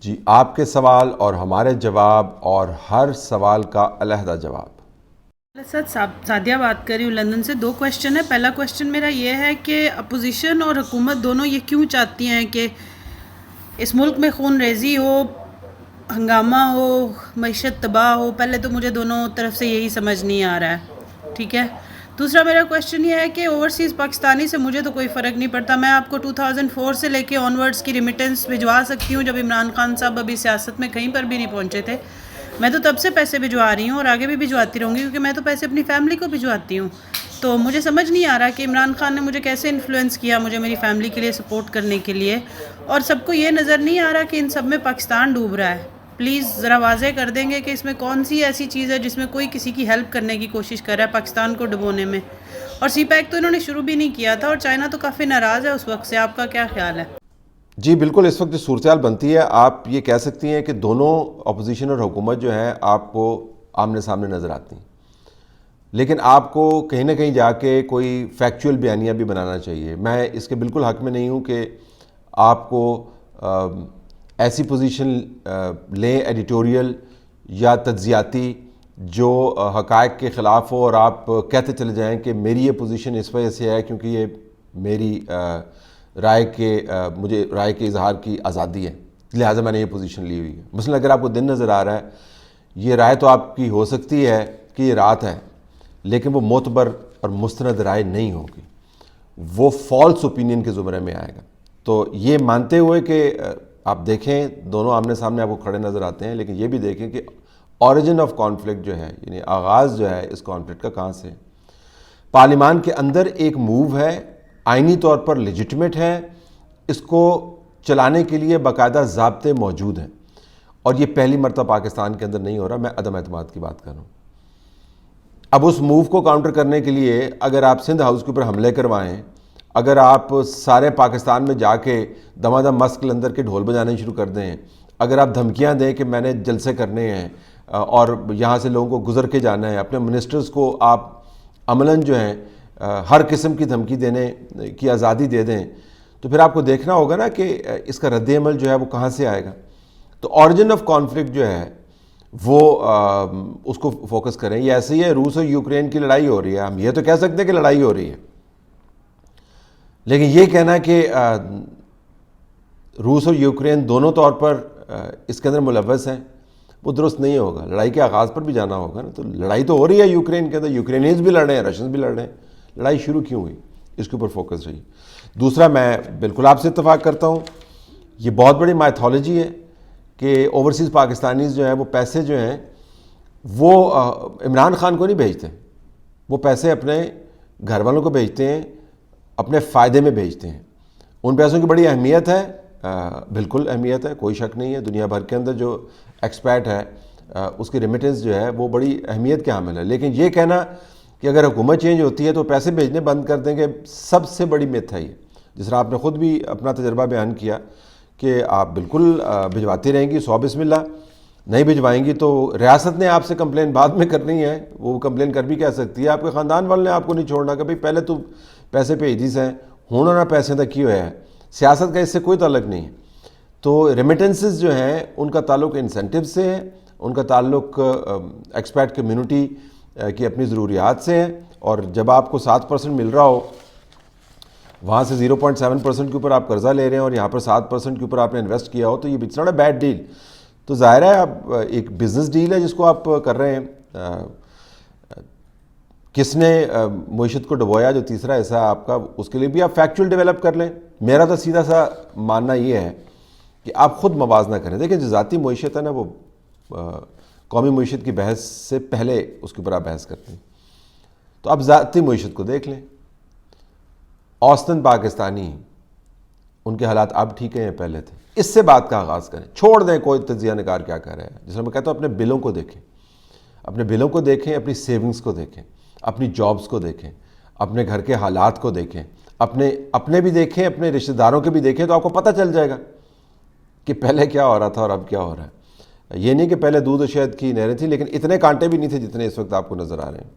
جی آپ کے سوال اور ہمارے جواب اور ہر سوال کا علیحدہ جواب۔ سر سعدیہ بات کر رہی ہوں لندن سے۔ 2 کویشچن ہے۔ پہلا کویشچن میرا یہ ہے کہ اپوزیشن اور حکومت دونوں یہ کیوں چاہتی ہیں کہ اس ملک میں خون ریزی ہو، ہنگامہ ہو، معیشت تباہ ہو؟ پہلے تو مجھے دونوں طرف سے یہی سمجھ نہیں آ رہا ہے، ٹھیک ہے۔ دوسرا میرا کویشچن یہ ہے کہ اوورسیز پاکستانی سے مجھے تو کوئی فرق نہیں پڑتا، میں آپ کو 2004 سے لے کے آنورڈز کی ریمیٹنس بھجوا سکتی ہوں، جب عمران خان صاحب ابھی سیاست میں کہیں پر بھی نہیں پہنچے تھے۔ میں تو تب سے پیسے بھجوا رہی ہوں اور آگے بھی بھجواتی رہوں گی، کیونکہ میں تو پیسے اپنی فیملی کو بھجواتی ہوں۔ تو مجھے سمجھ نہیں آ رہا کہ عمران خان نے مجھے کیسے انفلوئنس کیا مجھے میری فیملی کے لیے سپورٹ کرنے کے لیے، اور سب کو یہ نظر نہیں آ رہا کہ ان سب میں پاکستان ڈوب رہا ہے۔ پلیز ذرا واضح کر دیں گے کہ اس میں کون سی ایسی چیز ہے جس میں کوئی کسی کی ہیلپ کرنے کی کوشش کر رہا ہے پاکستان کو ڈبونے میں؟ اور سی پیک تو انہوں نے شروع بھی نہیں کیا تھا، اور چائنا تو کافی ناراض ہے اس وقت سے۔ آپ کا کیا خیال ہے؟ جی بالکل، اس وقت جو صورتحال بنتی ہے آپ یہ کہہ سکتی ہیں کہ دونوں اپوزیشن اور حکومت جو ہے آپ کو آمنے سامنے نظر آتی ہیں، لیکن آپ کو کہیں نہ کہیں جا کے کوئی فیکچول بیانیہ بھی بنانا چاہیے۔ میں اس کے بالکل حق میں نہیں ہوں کہ آپ کو ایسی پوزیشن لیں ایڈیٹوریل یا تجزیاتی جو حقائق کے خلاف ہو، اور آپ کہتے چلے جائیں کہ میری یہ پوزیشن اس وجہ سے ہے کیونکہ یہ میری مجھے رائے کے اظہار کی آزادی ہے، لہٰذا میں نے یہ پوزیشن لی ہوئی ہے۔ مثلا اگر آپ کو دن نظر آ رہا ہے، یہ رائے تو آپ کی ہو سکتی ہے کہ یہ رات ہے، لیکن وہ معتبر اور مستند رائے نہیں ہوگی، وہ فالس اوپینین کے زمرے میں آئے گا۔ تو یہ مانتے ہوئے کہ آپ دیکھیں دونوں آمنے سامنے آپ کو کھڑے نظر آتے ہیں، لیکن یہ بھی دیکھیں کہ اوریجن آف کانفلکٹ جو ہے، یعنی آغاز جو ہے اس کانفلکٹ کا کہاں سے ہے۔ پارلیمان کے اندر ایک موو ہے، آئینی طور پر لیجٹمیٹ ہے، اس کو چلانے کے لیے باقاعدہ ضابطے موجود ہیں، اور یہ پہلی مرتبہ پاکستان کے اندر نہیں ہو رہا۔ میں عدم اعتماد کی بات کر رہا ہوں۔ اب اس موو کو کاؤنٹر کرنے کے لیے اگر آپ سندھ ہاؤس کے اوپر حملے کروائیں، اگر آپ سارے پاکستان میں جا کے دمادم مسک لندر کے ڈھول بجانے شروع کر دیں، اگر آپ دھمکیاں دیں کہ میں نے جلسے کرنے ہیں اور یہاں سے لوگوں کو گزر کے جانا ہے، اپنے منسٹرز کو آپ عملاً جو ہیں ہر قسم کی دھمکی دینے کی آزادی دے دیں، تو پھر آپ کو دیکھنا ہوگا نا کہ اس کا رد عمل جو ہے وہ کہاں سے آئے گا۔ تو اوریجن آف کانفلکٹ جو ہے وہ اس کو فوکس کریں۔ یہ ایسے ہی ہے، روس اور یوکرین کی لڑائی ہو رہی ہے، ہم یہ تو کہہ سکتے ہیں کہ لڑائی ہو رہی ہے، لیکن یہ کہنا کہ روس اور یوکرین دونوں طور پر اس کے اندر ملوث ہیں، وہ درست نہیں ہوگا۔ لڑائی کے آغاز پر بھی جانا ہوگا نا، تو لڑائی تو ہو رہی ہے یوکرین کے اندر، یوکرینیز بھی لڑ رہے ہیں، رشینز بھی لڑ رہے ہیں، لڑائی شروع کیوں ہوئی؟ اس کے اوپر فوکس رہی۔ دوسرا، میں بالکل آپ سے اتفاق کرتا ہوں، یہ بہت بڑی مائتھولوجی ہے کہ اوورسیز پاکستانیز جو ہیں وہ پیسے جو ہیں وہ عمران خان کو نہیں بھیجتے، وہ پیسے اپنے گھر والوں کو بھیجتے ہیں، اپنے فائدے میں بھیجتے ہیں۔ ان پیسوں کی بڑی اہمیت ہے، بالکل اہمیت ہے، کوئی شک نہیں ہے۔ دنیا بھر کے اندر جو ایکسپیٹ ہے اس کی ریمیٹنس جو ہے وہ بڑی اہمیت کے حامل ہے، لیکن یہ کہنا کہ اگر حکومت چینج ہوتی ہے تو پیسے بھیجنے بند کر دیں گے، سب سے بڑی میتھ ہے یہ۔ جس طرح آپ نے خود بھی اپنا تجربہ بیان کیا کہ آپ بالکل بھجواتی رہیں گی، 100 بسم اللہ، نہیں بھجوائیں گی تو ریاست نے آپ سے کمپلین بعد میں کرنی ہے، وہ کمپلین کر بھی کہہ سکتی ہے، آپ کے خاندان والوں نے آپ کو نہیں چھوڑنا کہ بھئی پہلے تو پیسے بھیج دی سے ہوں نہ پیسے تک کی ہوا ہے۔ سیاست کا اس سے کوئی تعلق نہیں ہے۔ تو ریمیٹنسز جو ہیں ان کا تعلق انسینٹیو سے ہے، ان کا تعلق ایکسپیٹ کمیونٹی کی اپنی ضروریات سے ہے، اور جب آپ کو 7% مل رہا ہو، وہاں سے 0.7% کے اوپر آپ قرضہ لے رہے ہیں اور یہاں پر 7% کے اوپر آپ نے انویسٹ کیا ہو، تو یہ it's not a bad deal. تو ظاہر ہے اب ایک بزنس ڈیل ہے جس کو آپ کر رہے ہیں۔ کس نے معیشت کو ڈبویا، جو تیسرا حصہ ہے آپ کا، اس کے لیے بھی آپ فیکچول ڈیولپ کر لیں۔ میرا تو سیدھا سا ماننا یہ ہے کہ آپ خود موازنہ کریں۔ دیکھیں جو ذاتی معیشت ہے نا، وہ قومی معیشت کی بحث سے پہلے اس کے اوپر آپ بحث کرتے ہیں، تو آپ ذاتی معیشت کو دیکھ لیں۔ اوسطاً پاکستانی، ان کے حالات اب ٹھیک ہیں یا پہلے تھے؟ اس سے بات کا آغاز کریں، چھوڑ دیں کوئی تجزیہ نگار کیا کہہ رہا ہے۔ جس میں میں کہتا ہوں اپنے بلوں کو دیکھیں، اپنے بلوں کو دیکھیں، اپنی سیونگز کو دیکھیں، اپنی جابز کو دیکھیں، اپنے گھر کے حالات کو دیکھیں، اپنے بھی دیکھیں، اپنے رشتہ داروں کے بھی دیکھیں، تو آپ کو پتہ چل جائے گا کہ پہلے کیا ہو رہا تھا اور اب کیا ہو رہا ہے۔ یہ نہیں کہ پہلے دودھ و شہد کی نہریں تھیں، لیکن اتنے کانٹے بھی نہیں تھے جتنے اس وقت آپ کو نظر آ رہے ہیں۔